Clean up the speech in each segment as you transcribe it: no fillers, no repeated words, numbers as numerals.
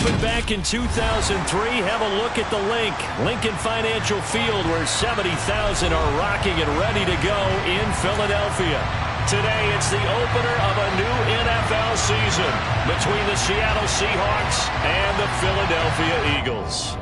opened back in 2003. Have a look at the Lincoln Financial Field, where 70,000 are rocking and ready to go in Philadelphia. Today, it's the opener of a new NFL season between the Seattle Seahawks and the Philadelphia Eagles.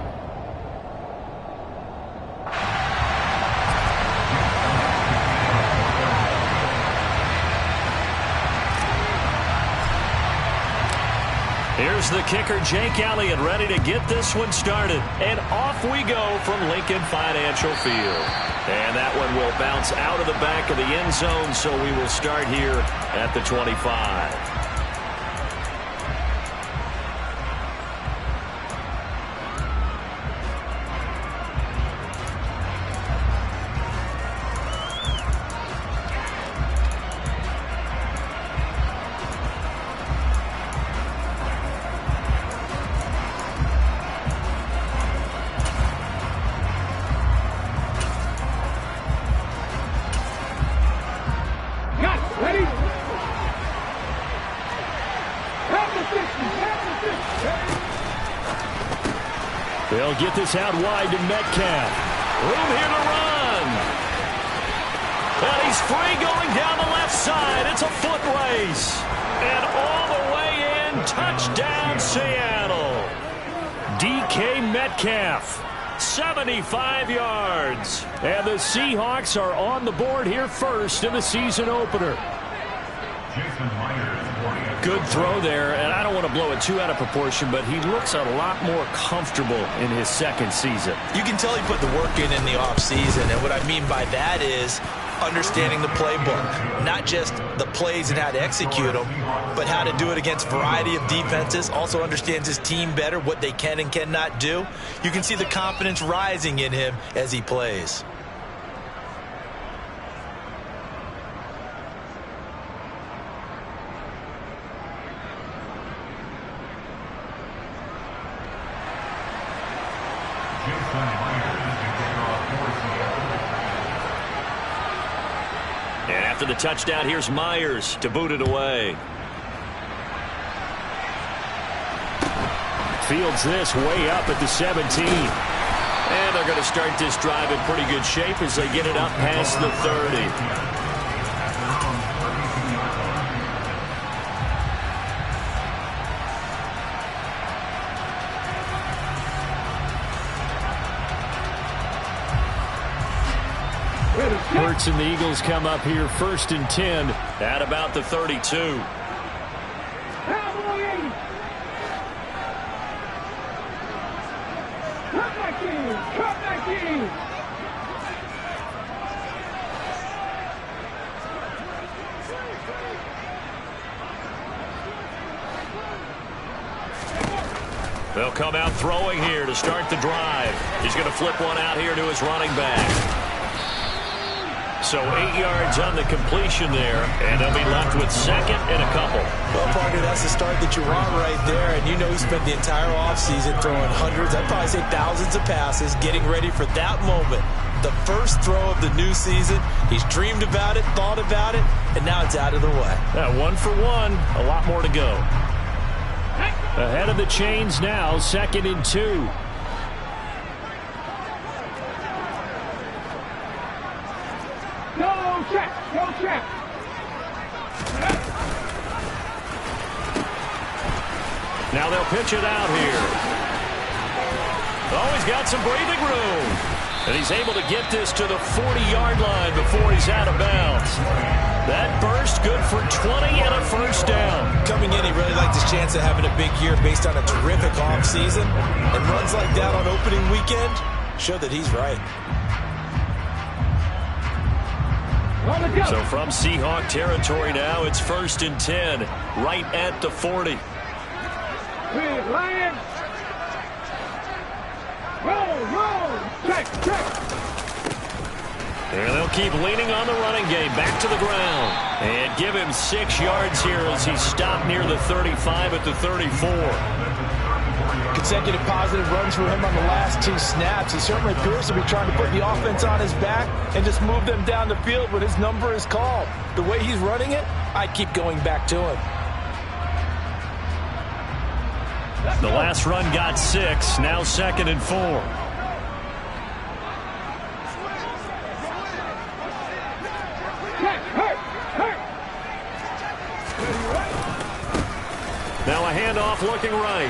Here's the kicker, Jake Elliott, ready to get this one started. And off we go from Lincoln Financial Field. And that one will bounce out of the back of the end zone, so we will start here at the 25. They'll get this out wide to Metcalf. Room here to run. And he's free going down the left side. It's a foot race. And all the way in, touchdown Seattle. DK Metcalf, 75 yards. And the Seahawks are on the board here first in the season opener. Good throw there, and I don't want to blow it too out of proportion, but he looks a lot more comfortable in his second season. You can tell he put the work in the offseason, and what I mean by that is understanding the playbook. Not just the plays and how to execute them, but how to do it against a variety of defenses. Also understands his team better, what they can and cannot do. You can see the confidence rising in him as he plays. And after the touchdown, here's Myers to boot it away. Fields this way up at the 17. And they're going to start this drive in pretty good shape as they get it up past the 30. Hurts and the Eagles come up here first and 10 at about the 32. They'll come out throwing here to start the drive. He's going to flip one out here to his running back. So 8 yards on the completion there, and they'll be left with second and a couple. Well, partner, that's the start that you want right there, and you know he spent the entire offseason throwing hundreds, I'd probably say thousands of passes, getting ready for that moment. The first throw of the new season. He's dreamed about it, thought about it, and now it's out of the way. 1 for 1, a lot more to go. Ahead of the chains now, second and 2. Go check. Now they'll pitch it out here. Oh, he's got some breathing room. And he's able to get this to the 40-yard line before he's out of bounds. That burst good for 20 and a first down. Coming in, he really liked his chance of having a big year based on a terrific offseason. And runs like that on opening weekend show that he's right. So from Seahawk territory now, it's first and 10, right at the 40. Lions. Roll. Check. And they'll keep leaning on the running game, back to the ground. And give him 6 yards here as he stopped near the 35 at the 34. Consecutive positive runs for him on the last 2 snaps. He certainly appears to be trying to put the offense on his back and just move them down the field when his number is called. The way he's running it, I keep going back to him. The last run got 6. Now 2nd and 4. Now a handoff looking right.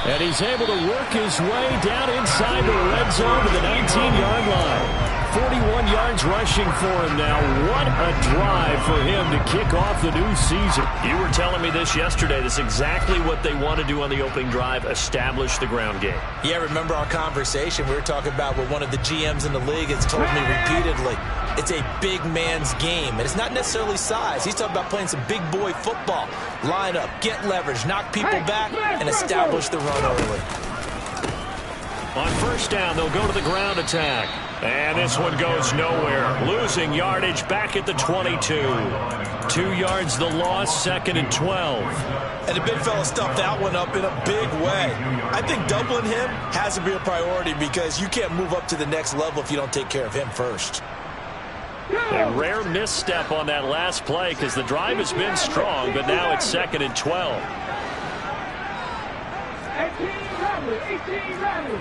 And he's able to work his way down inside the red zone to the 19-yard line. 41 yards rushing for him now. What a drive for him to kick off the new season. You were telling me this yesterday. That's exactly what they want to do on the opening drive, establish the ground game. Yeah, remember our conversation? We were talking about what one of the GMs in the league has told me repeatedly. It's a big man's game, and it's not necessarily size. He's talking about playing some big boy football. Line up, get leverage, knock people back, and establish the run early. On first down, they'll go to the ground attack. And this one goes nowhere. Losing yardage back at the 22. 2 yards the loss, 2nd and 12. And the big fella stuffed that one up in a big way. I think doubling him has to be a priority because you can't move up to the next level if you don't take care of him first. A rare misstep on that last play because the drive has been strong, but now it's 2nd and 12. 18 rather.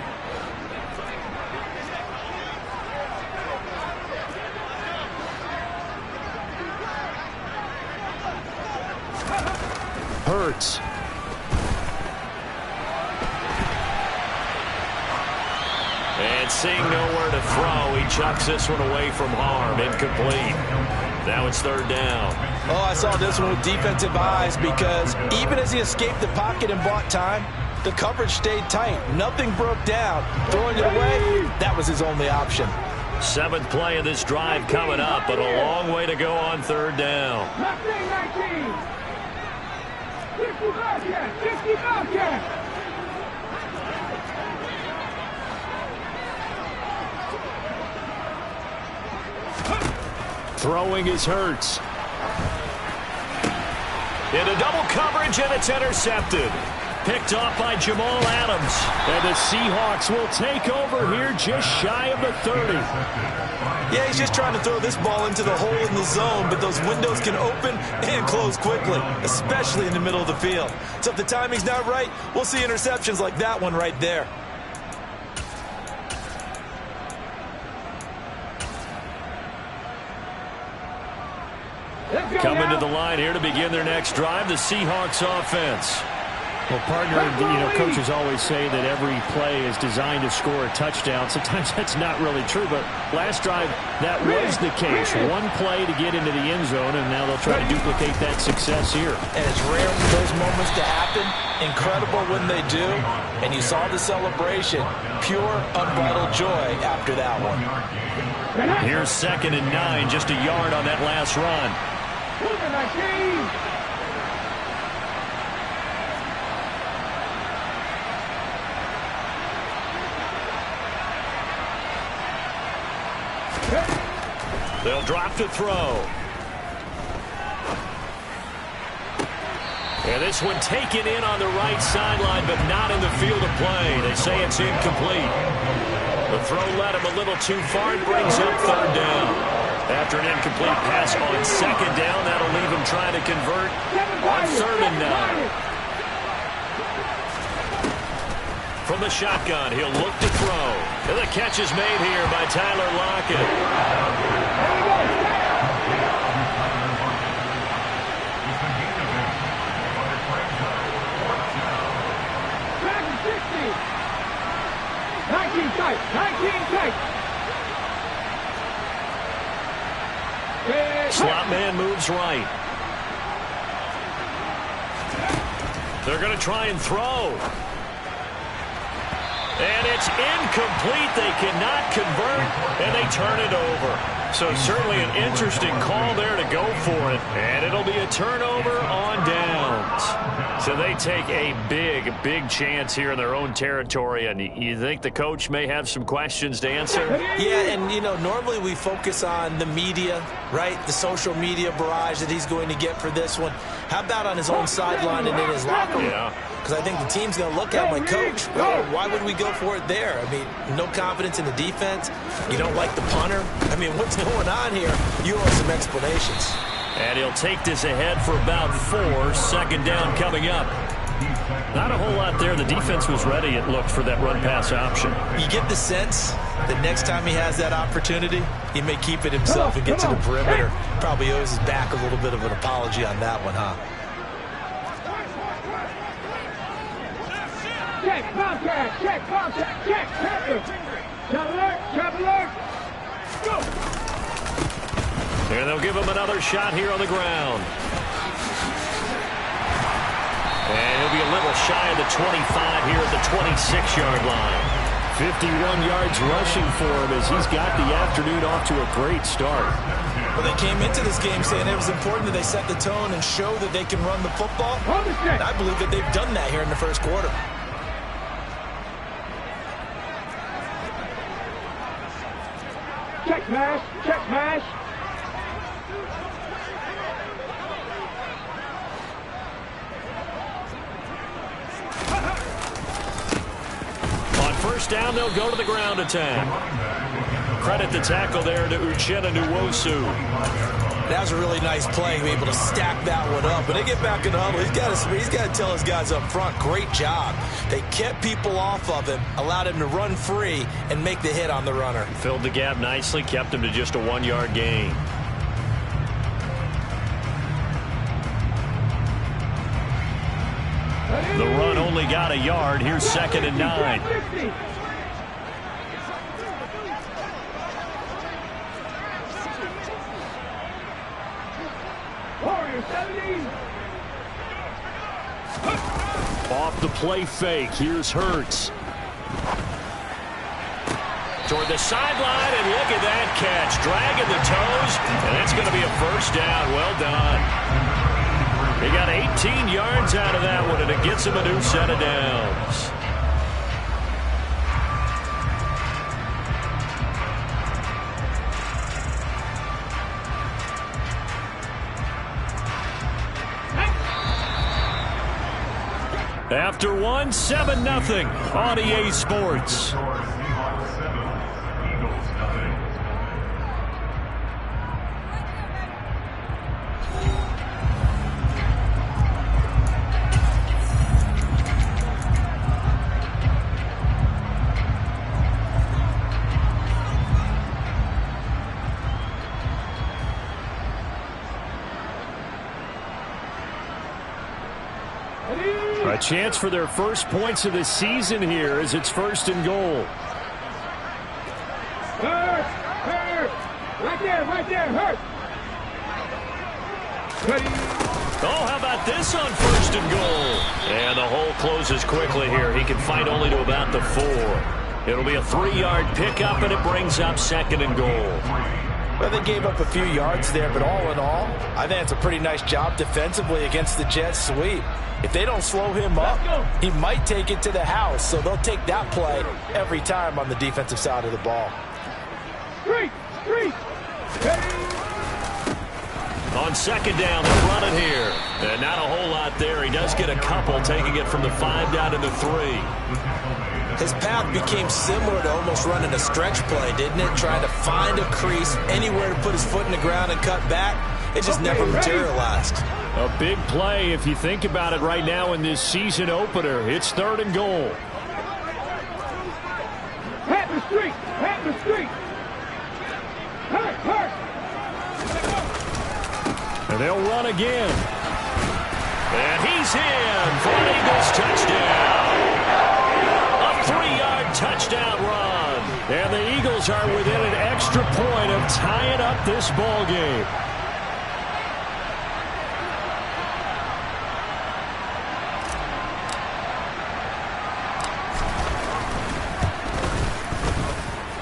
Hurts. And seeing nowhere to throw, he chucks this one away from harm. Incomplete. Now it's 3rd down. Oh, I saw this one with defensive eyes because even as he escaped the pocket and bought time, the coverage stayed tight. Nothing broke down. Throwing it away, that was his only option. 7th play of this drive coming up, but a long way to go on 3rd down. 19. 50 Bobcats. Throwing is Hurts. Into double coverage, and it's intercepted. Picked off by Jamal Adams. And the Seahawks will take over here just shy of the 30. Yeah, he's just trying to throw this ball into the hole in the zone, but those windows can open and close quickly, especially in the middle of the field. So if the timing's not right, we'll see interceptions like that one right there. Coming to the line here to begin their next drive, the Seahawks offense. Well, partner, coaches always say that every play is designed to score a touchdown. Sometimes that's not really true, but last drive, that was the case. One play to get into the end zone, and now they'll try to duplicate that success here. And it's rare for those moments to happen. Incredible when they do. And you saw the celebration. Pure, unbridled joy after that one. Here's 2nd and 9, just a yard on that last run. They'll drop to throw. And this one taken in on the right sideline, but not in the field of play. They say it's incomplete. The throw led him a little too far and brings up 3rd down. After an incomplete pass on 2nd down, that'll leave him trying to convert on 3rd and 9. From the shotgun, he'll look to throw. And the catch is made here by Tyler Lockett. Slot man moves right. They're going to try and throw. And it's incomplete. They cannot convert, and they turn it over. So certainly an interesting call there to go for it. And it'll be a turnover on downs. So they take a big chance here in their own territory. And you think the coach may have some questions to answer? Yeah, and, normally we focus on the media, right? The social media barrage that he's going to get for this one. How about on his own sideline and in his locker room? Yeah. Because I think the team's going to look at him like, Coach, why would we go for it there? I mean, no confidence in the defense. You don't like the punter. I mean, what's going on here? You owe some explanations. And he'll take this ahead for about 4. 2nd down coming up. Not a whole lot there. The defense was ready, it looked, for that run-pass option. You get the sense that next time he has that opportunity, he may keep it himself and get to the perimeter. Probably owes his back a little bit of an apology on that one, huh? Check, contact, check, contact, check, pepper. Trap alert. Go. And they'll give him another shot here on the ground. And he'll be a little shy of the 25 here at the 26-yard line. 51 yards rushing for him as he's got the afternoon off to a great start. Well, they came into this game saying it was important that they set the tone and show that they can run the football. And I believe that they've done that here in the first quarter. Check mash, check mash. On first down, they'll go to the ground attack. Credit the tackle there to Uchenna Nwosu. That was a really nice play, able to stack that one up. When they get back in the huddle, he's got to tell his guys up front, great job. They kept people off of him, allowed him to run free and make the hit on the runner. Filled the gap nicely, kept him to just a 1-yard gain. The run only got a yard. Here's 2nd and 9. Off the play fake. Here's Hurts. Toward the sideline, and look at that catch. Dragging the toes, and it's going to be a first down. Well done. He got 18 yards out of that one, and it gets him a new set of downs. After one, 7-0 on EA Sports. A chance for their first points of the season here as it's 1st and goal. Hurt. Right there, Hurt. Oh, how about this on 1st and goal? And the hole closes quickly here. He can fight only to about the 4. It'll be a 3-yard pickup, and it brings up 2nd and goal. Well, they gave up a few yards there, but all in all, I think it's a pretty nice job defensively against the Jets sweep. If they don't slow him up, he might take it to the house, so they'll take that play every time on the defensive side of the ball. Three. On 2nd down, they're running here. And not a whole lot there. He does get a couple, taking it from the 5 down to the 3. His path became similar to almost running a stretch play, didn't it? Trying to find a crease, anywhere to put his foot in the ground and cut back. It just never materialized. A big play if you think about it right now in this season opener. It's 3rd and goal. Hat the street. Hurt. And they'll run again. And he's in for an Eagles touchdown. A 3-yard touchdown run. And the Eagles are within an extra point of tying up this ball game.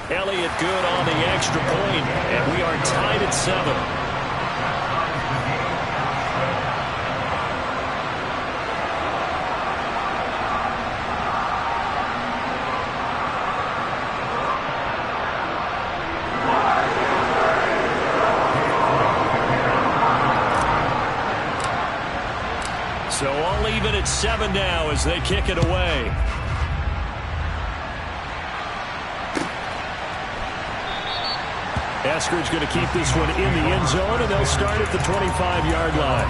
Elliott good on the extra point, and we are tied at 7. So all even at 7 now as they kick it away. Eskridge going to keep this one in the end zone, and they'll start at the 25-yard line.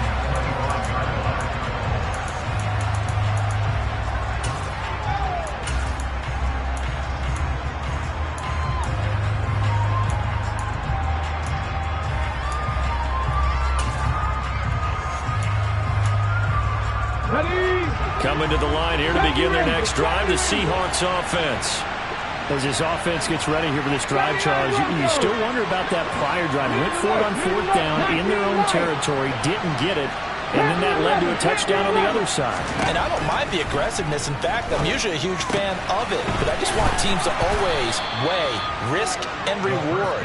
coming to the line here to begin their next drive, the Seahawks offense. As this offense gets ready here for this drive, Charles, you still wonder about that prior drive. Went for it on 4th down in their own territory, didn't get it, and then that led to a touchdown on the other side. And I don't mind the aggressiveness. In fact, I'm usually a huge fan of it, but I just want teams to always weigh risk and reward.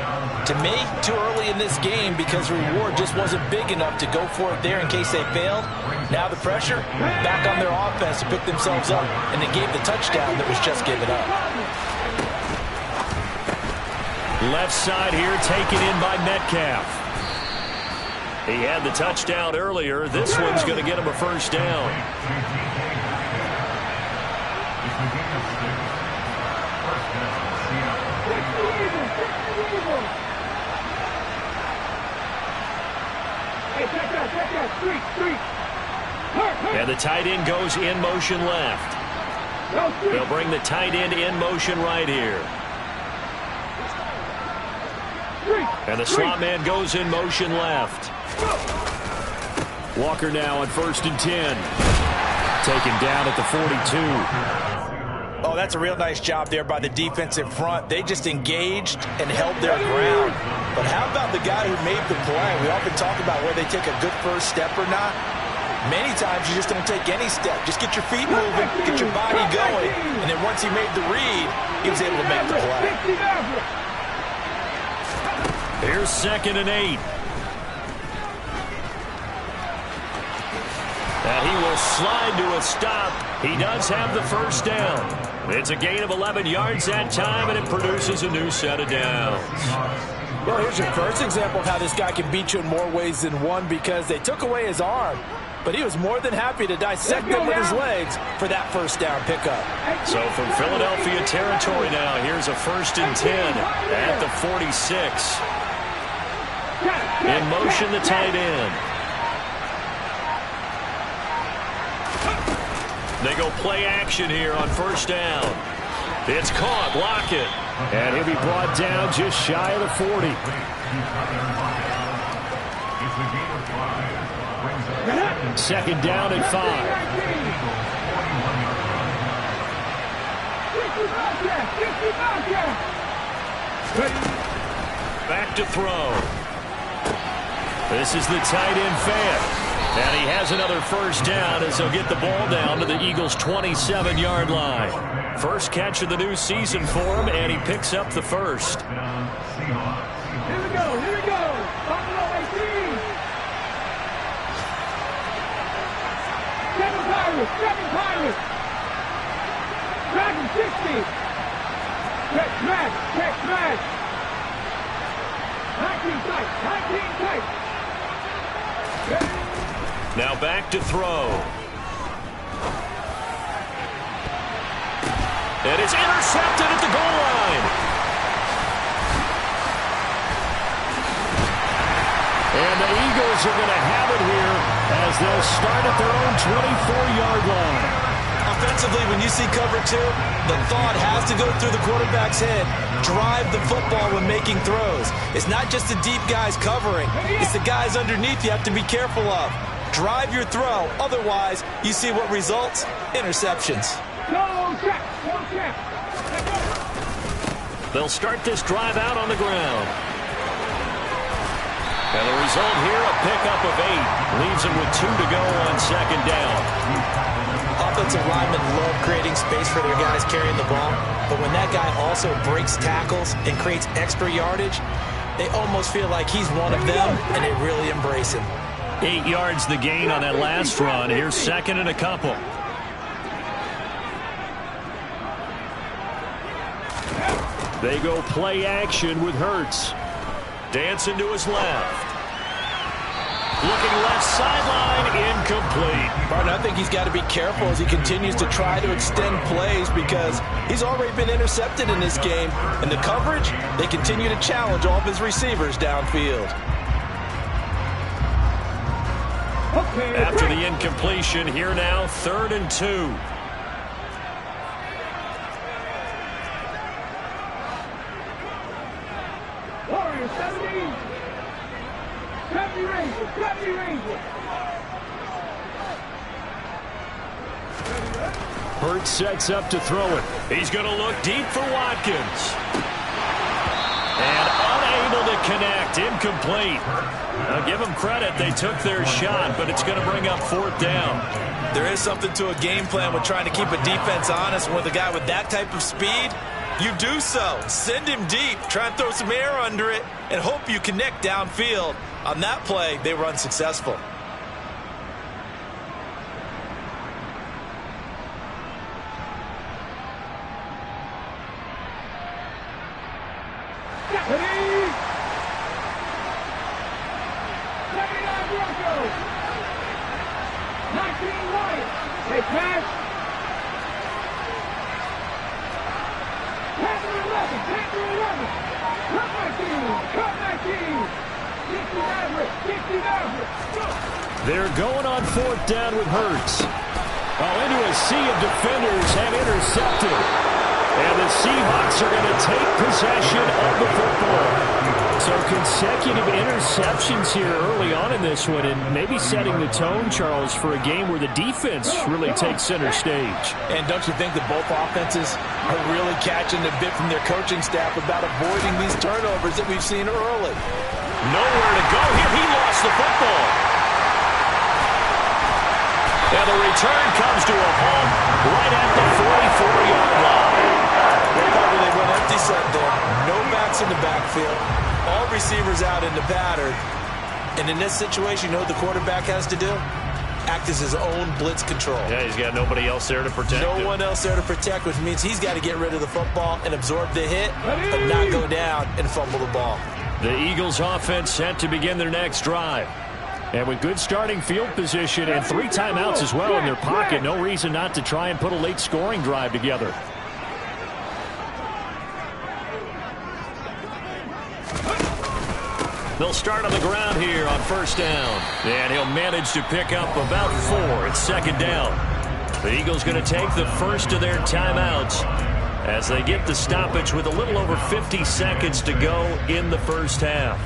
To me, too early in this game because reward just wasn't big enough to go for it there in case they failed. Now the pressure back on their offense to pick themselves up, and they gave the touchdown that was just given up. Left side here taken in by Metcalf. He had the touchdown earlier. This one's going to get him a first down. And the tight end goes in motion left. They'll bring the tight end in motion right here. And the slot man goes in motion left. Walker now on 1st and 10. Taken down at the 42. Oh, that's a real nice job there by the defensive front. They just engaged and held their ground. But how about the guy who made the play? We often talk about whether they take a good first step or not. Many times you just don't take any step. Just get your feet moving, get your body going, and then once he made the read, he was able to make the play. Here's 2nd and 8. And he will slide to a stop. He does have the first down. It's a gain of 11 yards that time, and it produces a new set of downs. Well, here's your first example of how this guy can beat you in more ways than one, because they took away his arm, but he was more than happy to dissect them with his legs for that first down pickup. So from Philadelphia territory now, here's a 1st and 10 at the 46. In motion, the tight end. They go play action here on 1st down. It's caught. Lockett. And he'll be brought down just shy of the 40. Second down and 5. Back to throw. This is the tight end fan. And he has another first down as they'll get the ball down to the Eagles' 27-yard line. First catch of the new season for him, and he picks up the first. Here we go, here we go. Buffalo 18. Seven Pirates. Dragon 60. Check smash. 19 tight. Now back to throw. And it's intercepted at the goal line. And the Eagles are going to have it here as they'll start at their own 24-yard line. Offensively, when you see cover 2, the thought has to go through the quarterback's head. Drive the football when making throws. It's not just the deep guys covering. It's the guys underneath you have to be careful of. Drive your throw. Otherwise, you see what results? Interceptions. They'll start this drive out on the ground. And the result here, a pickup of 8. Leaves them with 2 to go on 2nd down. Offensive linemen love creating space for their guys carrying the ball. But when that guy also breaks tackles and creates extra yardage, they almost feel like he's one of them, and they really embrace him. 8 yards the gain on that last run. Here's 2nd and a couple. They go play action with Hurts. Dancing to his left. Looking left sideline, incomplete. Martin, I think he's got to be careful as he continues to try to extend plays because he's already been intercepted in this game. And the coverage, they continue to challenge all of his receivers downfield. After the incompletion, here now, 3rd and 2. Warriors 70. 70 Rangers. Hurts sets up to throw it. He's going to look deep for Watkins. And unable to connect. Incomplete. Now give them credit. They took their shot, but it's going to bring up 4th down. There is something to a game plan with trying to keep a defense honest. With a guy with that type of speed, you do so. Send him deep. Try and throw some air under it and hope you connect downfield. On that play, they were unsuccessful. They're going on 4th down with Hurts. Into a sea of defenders and intercepted. And the Seahawks are going to take possession of the football. So consecutive interceptions here early on in this one, and maybe setting the tone, Charles, for a game where the defense really takes center stage. And don't you think that both offenses are really catching a bit from their coaching staff about avoiding these turnovers that we've seen early? Nowhere to go here. He lost the football. And the return comes to a halt right at the 44-yard line. They went empty set there. No backs in the backfield. All receivers out in the pattern. And in this situation, you know what the quarterback has to do? Act as his own blitz control. Yeah, he's got nobody else there to protect him. No one else there to protect, which means he's got to get rid of the football and absorb the hit, but not go down and fumble the ball. The Eagles offense set to begin their next drive. And with good starting field position and 3 timeouts as well in their pocket, no reason not to try and put a late scoring drive together. They'll start on the ground here on 1st down. And he'll manage to pick up about 4. It's 2nd down. The Eagles going to take the first of their timeouts as they get the stoppage with a little over 50 seconds to go in the first half.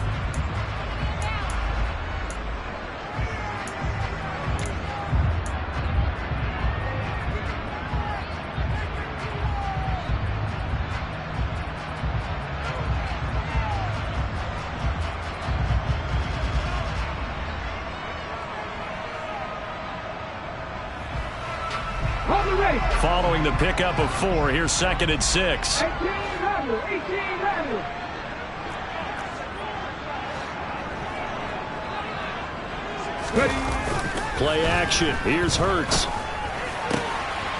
Following the pickup of 4, here's 2nd and 6. 18 Play action. Here's Hurts.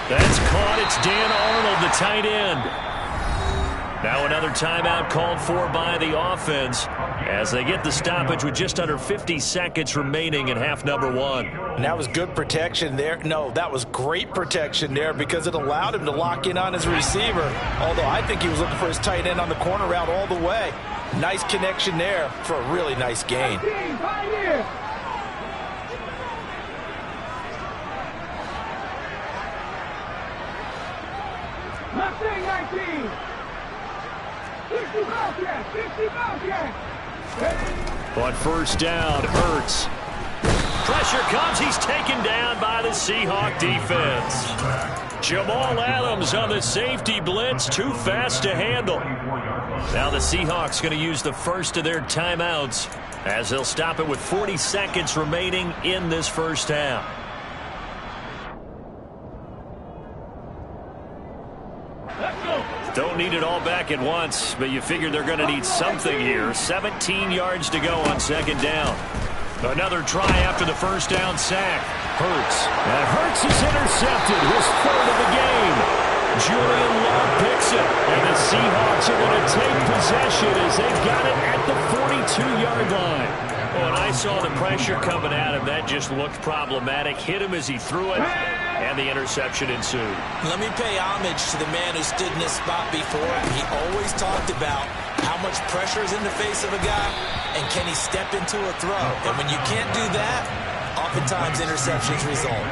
That's caught. It's Dan Arnold, the tight end. Now another timeout called for by the offense as they get the stoppage with just under 50 seconds remaining in half number 1. And that was good protection there. No, that was great protection there because it allowed him to lock in on his receiver. Although I think he was looking for his tight end on the corner route all the way. Nice connection there for a really nice gain. On 1st down, Hurts. Pressure comes. He's taken down by the Seahawk defense. Jamal Adams on the safety blitz. Too fast to handle. Now the Seahawks going to use the first of their timeouts as they'll stop it with 40 seconds remaining in this first half. Don't need it all back at once, but you figure they're going to need something here. 17 yards to go on 2nd down. Another try after the first down sack. Hurts. And Hurts is intercepted. His 3rd of the game. Julian Love picks it. And the Seahawks are going to take possession as they've got it at the 42-yard line. When I saw the pressure coming at him, that just looked problematic. Hit him as he threw it, and the interception ensued. Let me pay homage to the man who stood in this spot before. He always talked about how much pressure is in the face of a guy, and can he step into a throw. And when you can't do that, oftentimes interceptions result.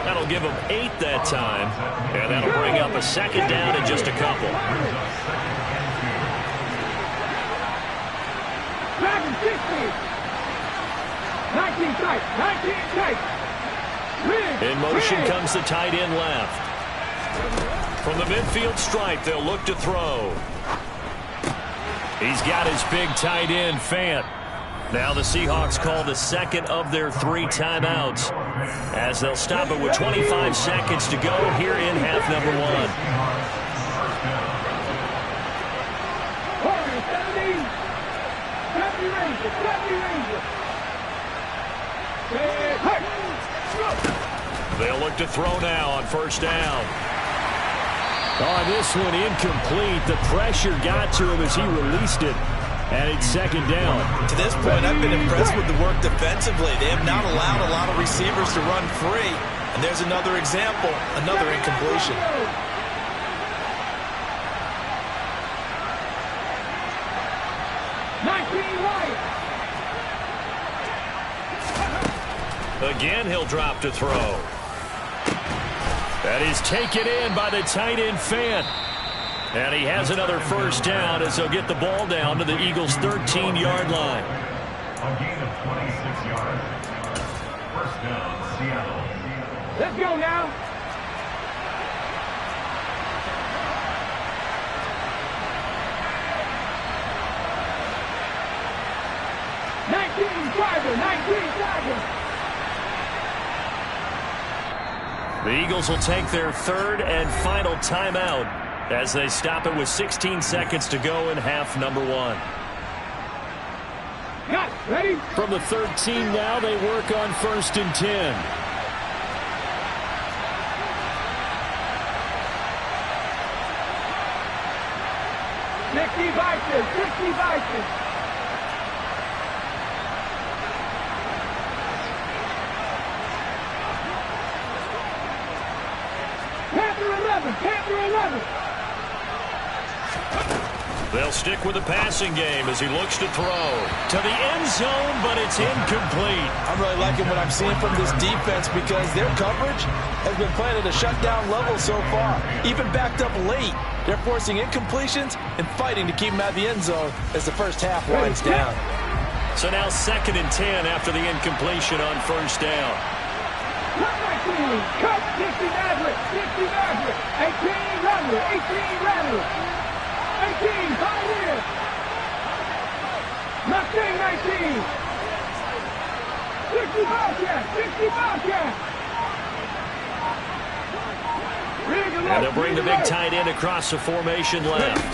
That'll give him 8 that time, and that'll bring up a 2nd down in just a couple. In motion comes the tight end left. From the midfield stripe, they'll look to throw. He's got his big tight end, Fant. Now the Seahawks call the second of their 3 timeouts as they'll stop it with 25 seconds to go here in half number 1. They'll look to throw now on first down. Oh, this one incomplete. The pressure got to him as he released it. And it's second down. To this point, I've been impressed with the work defensively. They have not allowed a lot of receivers to run free. And there's another example, another incompletion. Again, he'll drop to throw. That is taken in by the tight end, Fant. And he has another first down as he'll get the ball down to the Eagles' 13-yard line. A gain of 26 yards. First down, Seattle. Let's go now. The Eagles will take their third and final timeout as they stop it with 16 seconds to go in half number 1. Got it. Ready? From the 13 now, they work on first and 10. Sixty Vikings. Panther 11. They'll stick with the passing game as he looks to throw to the end zone, but it's incomplete. I'm really liking what I'm seeing from this defense because their coverage has been playing at a shutdown level so far. Even backed up late, they're forcing incompletions and fighting to keep them out of the end zone as the first half winds down. So now second and 10 after the incompletion on first down. Cut 60 Rattler. 18 Rattler. 18, 5 here. 19. 60 Bobcat. And they'll bring the big tight end across the formation left.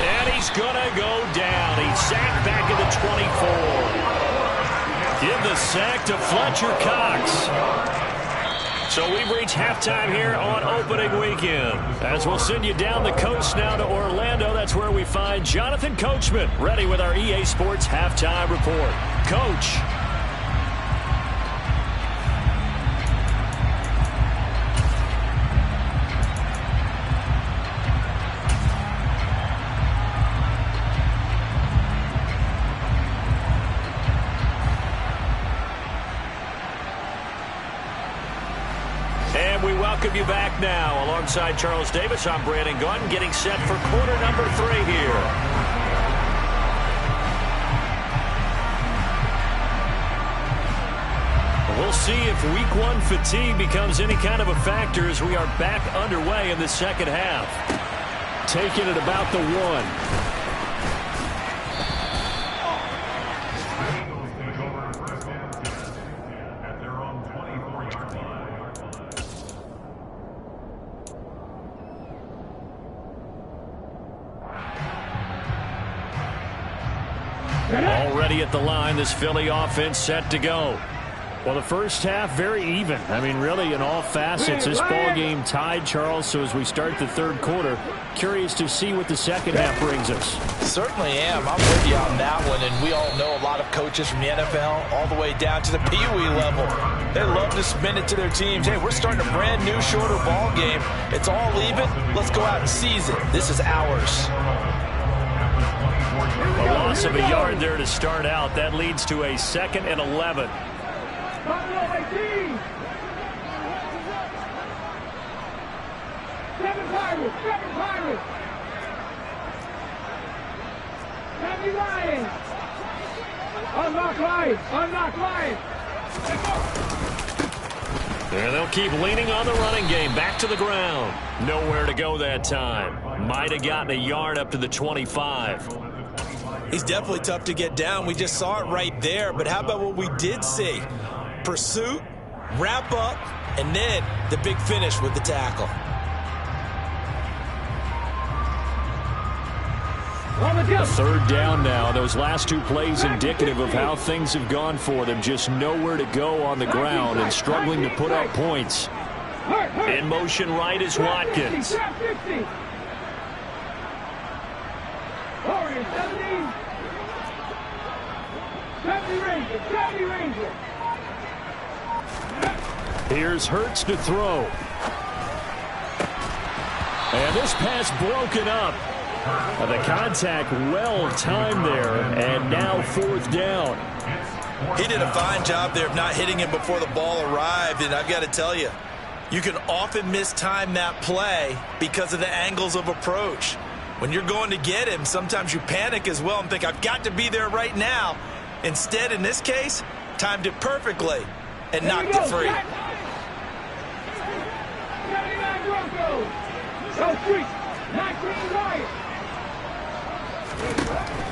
And he's going to go down. He's sacked back at the 24. Give the sack to Fletcher Cox. So we've reached halftime here on opening weekend. As we'll send you down the coast now to Orlando. That's where we find Jonathan Coachman ready with our EA Sports halftime report. Coach. Welcome you back now. Alongside Charles Davis, I'm Brandon Gunn, getting set for quarter number 3 here. We'll see if week 1 fatigue becomes any kind of a factor as we are back underway in the second half. Taking it about the 1. Already at the line, this Philly offense set to go. Well, the first half, very even. I mean, really, in all facets, this ball game tied, Charles. So as we start the third quarter, curious to see what the second half brings us. Certainly am. I'm with you on that one. And we all know a lot of coaches from the NFL all the way down to the Pee Wee level. They love to spin it to their teams. Hey, we're starting a brand new, shorter ball game. It's all even. Let's go out and seize it. This is ours. A loss of a yard there to start out. That leads to a 2nd and 11. Seven Pirates. Heavy Lions. Unlock Lions. And they'll keep leaning on the running game. Back to the ground. Nowhere to go that time. Might have gotten a yard up to the 25. He's definitely tough to get down. We just saw it right there. But how about what we did see? Pursuit, wrap up, and then the big finish with the tackle. A third down now. Those last two plays indicative of how things have gone for them. Just nowhere to go on the ground and struggling to put up points. In motion right is Watkins. Here's Hurts to throw. And this pass broken up. The contact well timed there, and now fourth down. He did a fine job there of not hitting him before the ball arrived, and I've got to tell you, you can often mistime that play because of the angles of approach. When you're going to get him, sometimes you panic as well and think, I've got to be there right now. Instead, in this case, timed it perfectly and knocked it free.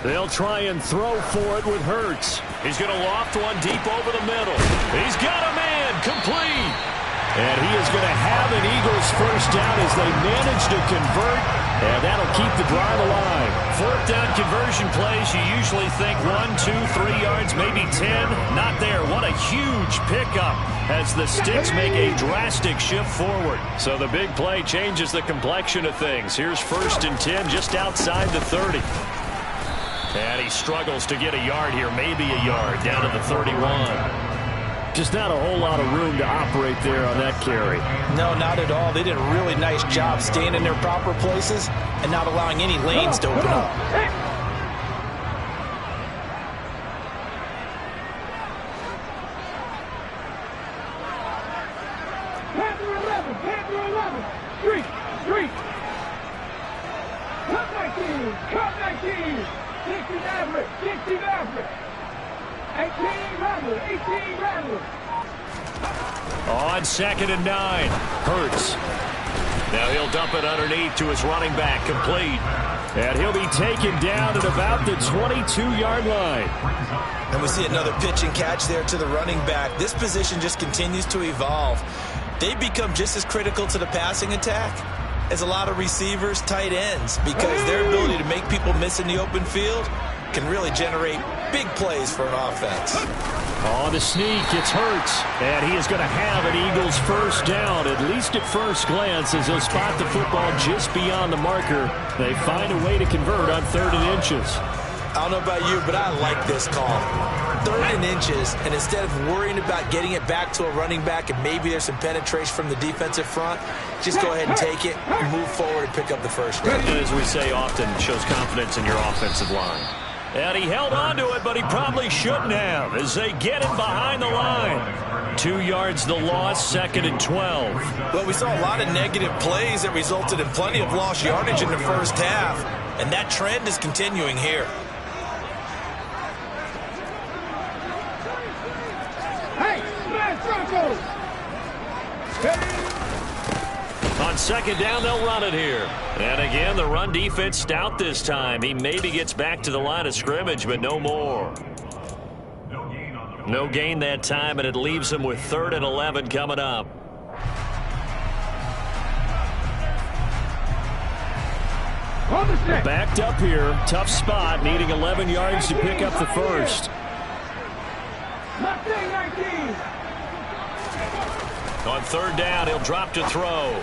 They'll try and throw for it with Hurts. He's going to loft one deep over the middle. He's got a man complete. And he is going to have an Eagles first down as they manage to convert. And that'll keep the drive alive. Fourth down conversion plays, you usually think 1, 2, 3 yards, maybe 10. Not there. What a huge pickup as the Sticks make a drastic shift forward. So the big play changes the complexion of things. Here's 1st and 10 just outside the 30. And he struggles to get a yard here, maybe a yard, down to the 31. Just not a whole lot of room to operate there on that carry. No, not at all. They did a really nice job staying in their proper places and not allowing any lanes to open up. On 2nd and 9, Hurts. Now he'll dump it underneath to his running back, complete. And he'll be taken down at about the 22-yard line. And we see another pitch and catch there to the running back. This position just continues to evolve. They become just as critical to the passing attack as a lot of receivers, tight ends, because their ability to make people miss in the open field can really generate big plays for an offense. On the sneak, it's Hurts, and he is going to have an Eagles first down, at least at first glance, as they'll spot the football just beyond the marker. They find a way to convert on 3rd and inches. I don't know about you, but I like this call. 3rd and inches, and instead of worrying about getting it back to a running back and maybe there's some penetration from the defensive front, just go ahead and take it, and move forward and pick up the first down. As we say often, shows confidence in your offensive line. And he held on to it, but he probably shouldn't have as they get him behind the line. 2 yards the loss, 2nd and 12. Well, we saw a lot of negative plays that resulted in plenty of lost yardage in the first half, and that trend is continuing here. Hey, smash Broncos! On 2nd down, they'll run it here. And again, the run defense stout this time. He maybe gets back to the line of scrimmage, but no more. No gain that time, and it leaves him with 3rd and 11 coming up. Backed up here. Tough spot, needing 11 yards to pick up the first. On 3rd down, he'll drop to throw.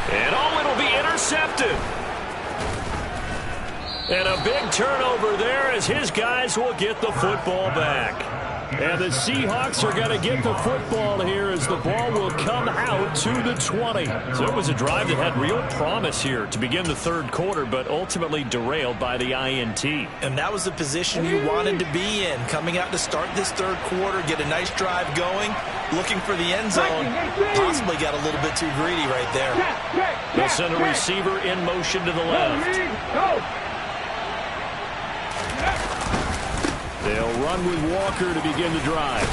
And it'll be intercepted. And a big turnover there as his guys will get the football back. And the Seahawks are going to get the football here as the ball will come out to the 20. So it was a drive that had real promise here to begin the 3rd quarter, but ultimately derailed by the INT. And that was the position you wanted to be in, coming out to start this 3rd quarter, get a nice drive going, looking for the end zone. Possibly got a little bit too greedy right there. They'll send a receiver in motion to the left. They'll run with Walker to begin the drive.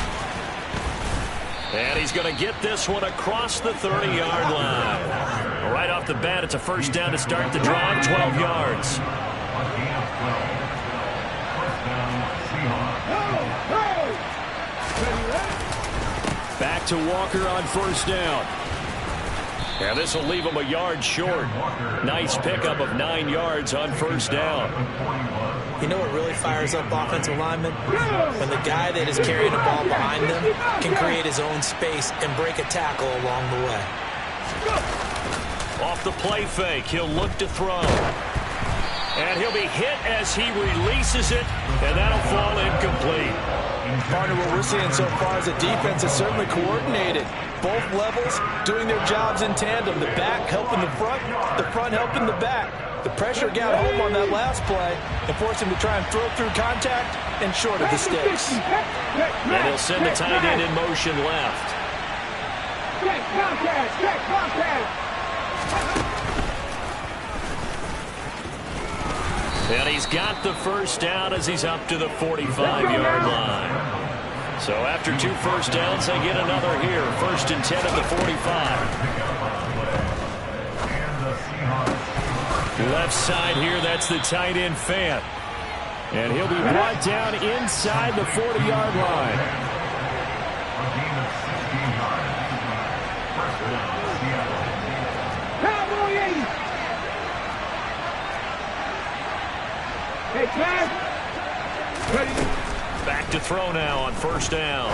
And he's going to get this one across the 30-yard line. Right off the bat, it's a first down to start the drive, 12 yards. Back to Walker on first down. And this will leave him a yard short. Nice pickup of 9 yards on first down. You know what really fires up offensive linemen? When the guy that is carrying the ball behind them can create his own space and break a tackle along the way. Off the play fake, he'll look to throw. And he'll be hit as he releases it, and that'll fall incomplete. Partner, what we're seeing so far is the defense is certainly coordinated. Both levels doing their jobs in tandem. The back helping the front helping the back. The pressure got home on that last play and forced him to try and throw through contact and short of the sticks. And he'll send the tight end in motion left. Check contact, check contact. And he's got the first down as he's up to the 45-yard line. So after 2 first downs, they get another here. 1st and 10 at the 45. Left side here, that's the tight end Fant. And he'll be brought down inside the 40-yard line. Back to throw now on first down.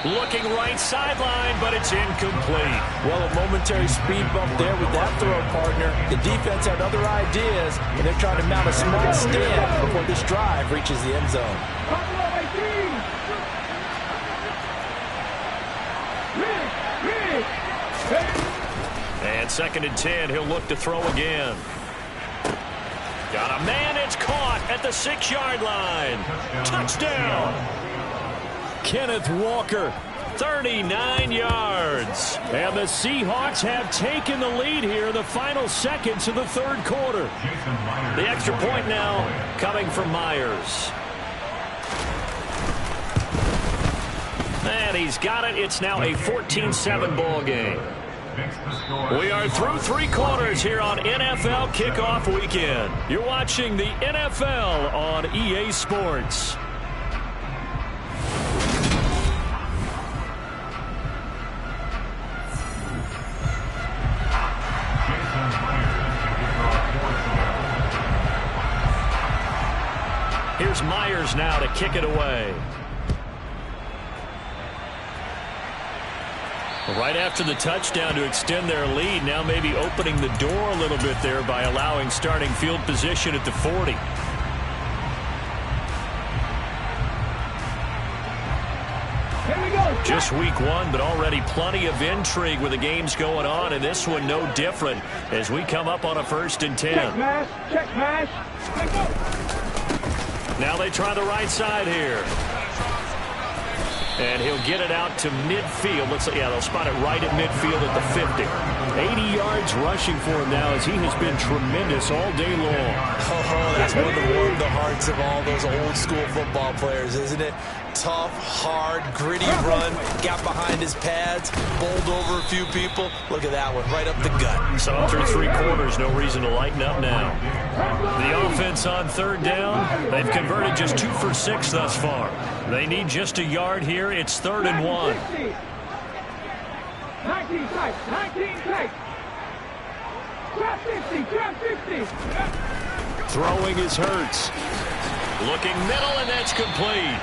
Looking right sideline, but it's incomplete. Well, a momentary speed bump there with that throw, partner. The defense had other ideas, and they're trying to mount a small stand before this drive reaches the end zone. And 2nd and 10, he'll look to throw again. Got a man, it's caught at the 6-yard line. Touchdown. Kenneth Walker, 39 yards. And the Seahawks have taken the lead here in the final seconds of the 3rd quarter. The extra point now coming from Myers. And he's got it. It's now a 14-7 ball game. We are through 3 quarters here on NFL Kickoff Weekend. You're watching the NFL on EA Sports. Here's Myers now to kick it away. Right after the touchdown to extend their lead, now maybe opening the door a little bit there by allowing starting field position at the 40. Just week 1, but already plenty of intrigue with the games going on, and this one no different as we come up on a 1st and 10. Check mash, check mash. Now they try the right side here. And he'll get it out to midfield. Looks like, yeah, they'll spot it right at midfield at the 50. 80 yards rushing for him now as he has been tremendous all day long. Oh, that's one to warm the hearts of all those old school football players, isn't it? Tough, hard, gritty run. Got behind his pads, bowled over a few people. Look at that one, right up the gut. So through 3 quarters, no reason to lighten up now. The offense on 3rd down. They've converted just 2 for 6 thus far. They need just a yard here. It's 3rd and 1. 19 tight, 19 tight. Trap 50, trap 50. Throwing is Hurts. Looking middle, and that's complete.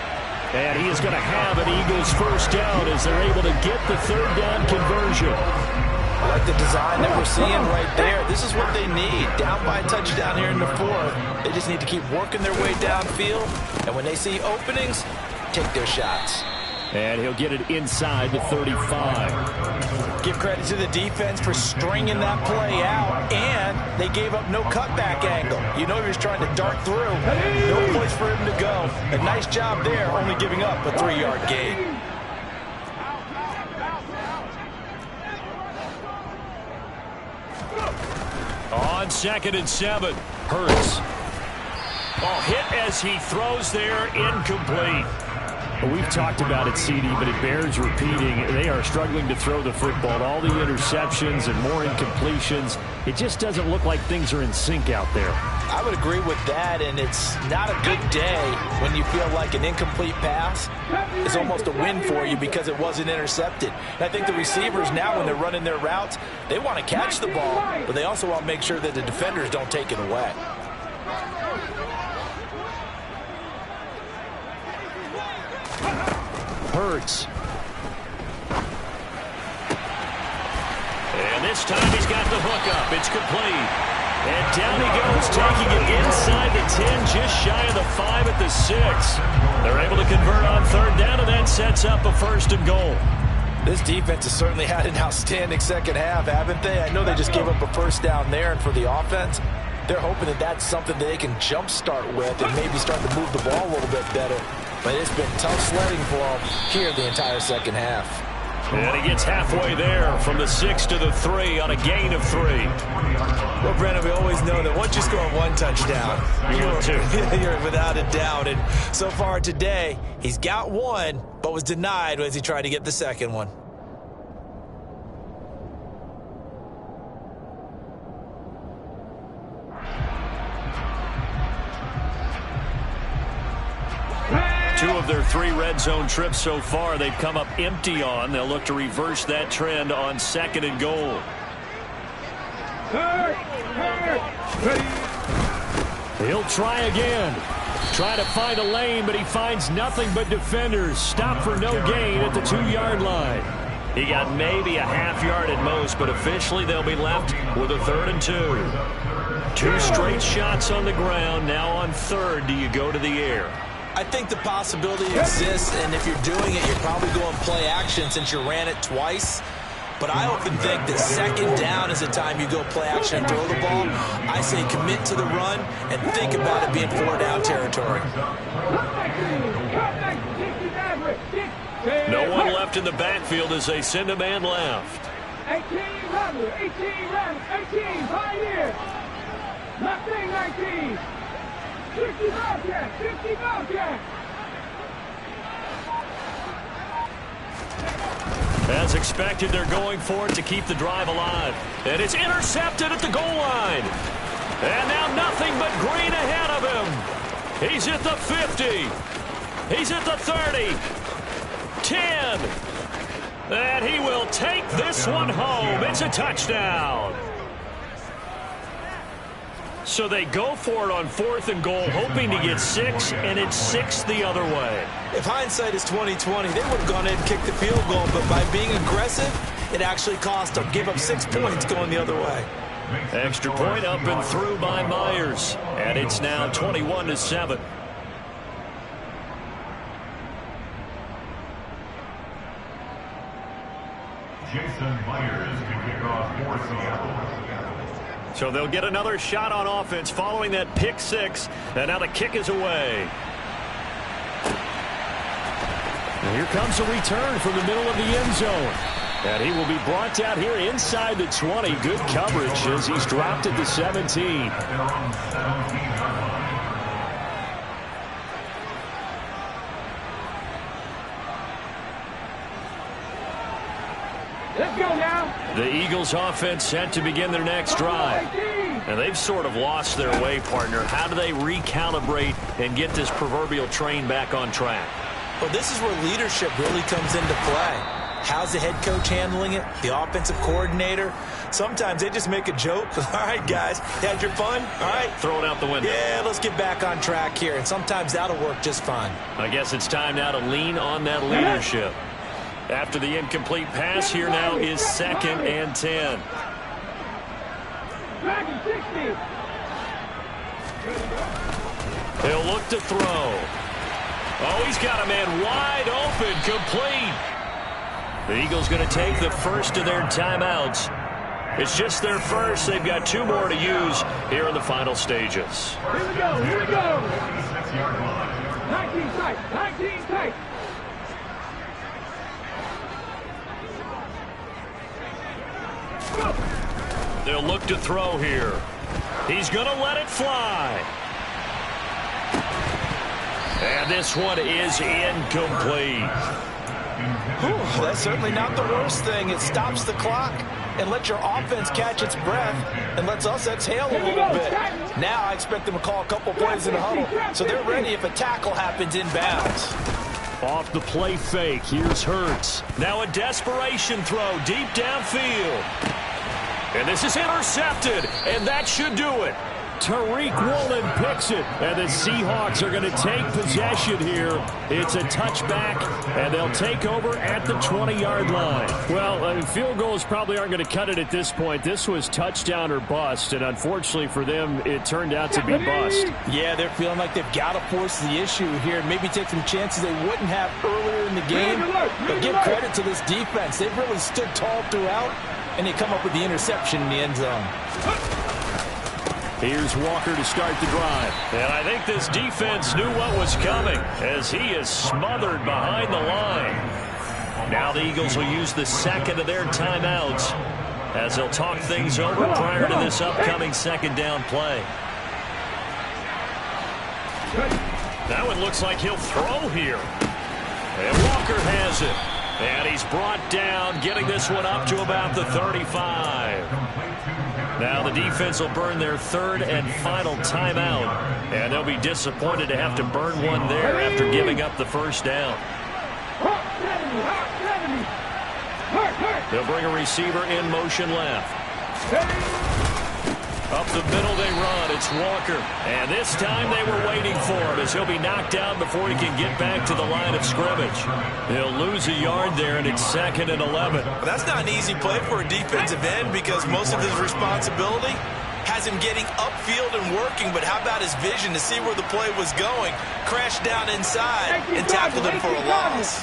And he is going to have an Eagles first down as they're able to get the 3rd down conversion. I like the design that we're seeing right there. This is what they need. Down by a touchdown here in the 4th. They just need to keep working their way downfield. And when they see openings, take their shots. And he'll get it inside the 35. Give credit to the defense for stringing that play out, and they gave up no cutback angle. You know he was trying to dart through. No place for him to go. A nice job there, only giving up a 3-yard gain. On 2nd and 7, Hurts. Oh, hit as he throws there, incomplete. We've talked about it, CD, but it bears repeating. They are struggling to throw the football. All the interceptions and more incompletions. It just doesn't look like things are in sync out there. I would agree with that, and it's not a good day when you feel like an incomplete pass is almost a win for you because it wasn't intercepted. And I think the receivers now, when they're running their routes, they want to catch the ball, but they also want to make sure that the defenders don't take it away. Hurts. And this time he's got the hook up. It's complete. And down he goes, taking it inside the 10, just shy of the 5 at the 6. They're able to convert on third down, and that sets up a 1st and goal. This defense has certainly had an outstanding second half, haven't they? I know they just gave up a 1st down there, and for the offense, they're hoping that that's something that they can jumpstart with and maybe start to move the ball a little bit better. But it's been tough sledding for them here the entire second half. And he gets halfway there from the 6 to the 3 on a gain of 3. Well, Brandon, we always know that once you score one touchdown, you're without a doubt. And so far today, he's got one, but was denied as he tried to get the second one. Two of their 3 red zone trips so far, they've come up empty on. They'll look to reverse that trend on 2nd and goal. He'll try again. Try to find a lane, but he finds nothing but defenders. Stop for no gain at the 2-yard line. He got maybe a half yard at most, but officially they'll be left with a 3rd and 2. 2 straight shots on the ground. Now on 3rd, do you go to the air? I think the possibility exists, and if you're doing it, you're probably going play action since you ran it twice. But I often think that 2nd down is the time you go play action and throw the ball. I say commit to the run and think about it being 4-down territory. No one left in the backfield as they send a man left. 18 runners, 18 Pioneer. Nothing 19. 50 Bobcats, 50 Bobcats. As expected, they're going for it to keep the drive alive. And it's intercepted at the goal line. And now nothing but green ahead of him. He's at the 50. He's at the 30. 10. And he will take this one home. It's a touchdown. So they go for it on 4th and goal, hoping to get 6, and it's 6 the other way. If hindsight is 20/20, they would have gone in and kicked the field goal, but by being aggressive, it actually cost them. Give up 6 points going the other way. Extra point up and through by Myers, and it's now 21-7. Jason Myers to kick off for Seattle. So they'll get another shot on offense following that pick 6, and now the kick is away. And here comes a return from the middle of the end zone. And he will be brought out here inside the 20. Good coverage as he's dropped at the 17. Let's go now. The Eagles offense set to begin their next drive. And they've sort of lost their way, partner. How do they recalibrate and get this proverbial train back on track? Well, this is where leadership really comes into play. How's the head coach handling it? The offensive coordinator? Sometimes they just make a joke. All right, guys, had your fun? All right. Throw it out the window. Yeah, let's get back on track here. And sometimes that'll work just fine. I guess it's time now to lean on that leadership. After the incomplete pass, here now is 2nd and 10. He'll look to throw. Oh, he's got a man wide open, complete. The Eagles going to take the first of their timeouts. It's just their first. They've got 2 more to use here in the final stages. Here we go, here we go. 19 tight, 19 tight. They'll look to throw here. He's going to let it fly. And this one is incomplete. Whew, that's certainly not the worst thing. It stops the clock and lets your offense catch its breath and lets us exhale a little bit. Now I expect them to call a couple plays in the huddle so they're ready if a tackle happens inbounds. Off the play fake, here's Hurts. Now a desperation throw deep downfield. And this is intercepted, and that should do it. Tariq Woolen picks it, and the Seahawks are going to take possession here. It's a touchback, and they'll take over at the 20-yard line. Well, field goals probably aren't going to cut it at this point. This was touchdown or bust, and unfortunately for them, it turned out to be bust. Yeah, they're feeling like they've got to force the issue here, maybe take some chances they wouldn't have earlier in the game. But give credit to this defense. They've really stood tall throughout, and they come up with the interception in the end zone. Here's Walker to start the drive. And I think this defense knew what was coming as he is smothered behind the line. Now the Eagles will use the second of their timeouts as they'll talk things over prior to this upcoming second down play. That one looks like he'll throw here. And Walker has it. And he's brought down, getting this one up to about the 35. Now the defense will burn their third and final timeout, and they'll be disappointed to have to burn one there after giving up the first down. They'll bring a receiver in motion left. Up the middle they run. It's Walker. And this time they were waiting for him as he'll be knocked down before he can get back to the line of scrimmage. He'll lose a yard there, and it's 2nd and 11. That's not an easy play for a defensive end because most of his responsibility has him getting upfield and working, but how about his vision to see where the play was going, crashed down inside, and tackled him for a loss.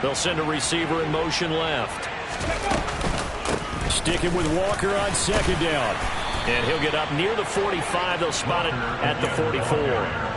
They'll send a receiver in motion left. Sticking with Walker on second down. And he'll get up near the 45. They'll spot it at the 44.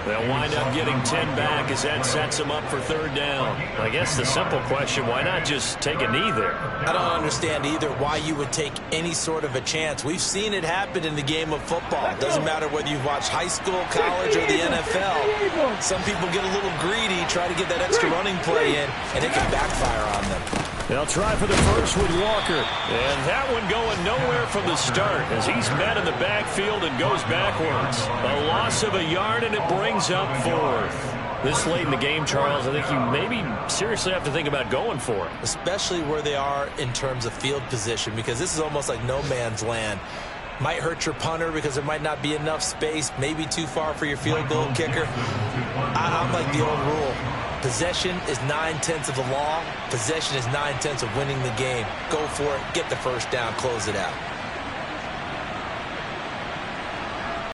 They'll wind up getting 10 back as that sets them up for third down. I guess the simple question, why not just take a knee there? I don't understand either why you would take any sort of a chance. We've seen it happen in the game of football. It doesn't matter whether you've watched high school, college, or the NFL. Some people get a little greedy, try to get that extra running play in, and it can backfire on them. They'll try for the first with Walker. And that one going nowhere from the start as he's met in the backfield and goes backwards. A loss of a yard, and it brings up 4th. This late in the game, Charles, I think you maybe seriously have to think about going for it. Especially where they are in terms of field position, because this is almost like no man's land. Might hurt your punter because there might not be enough space, maybe too far for your field goal kicker. I'm like the old rule. Possession is 9/10 of the law. Possession is 9/10 of winning the game. Go for it. Get the first down. Close it out.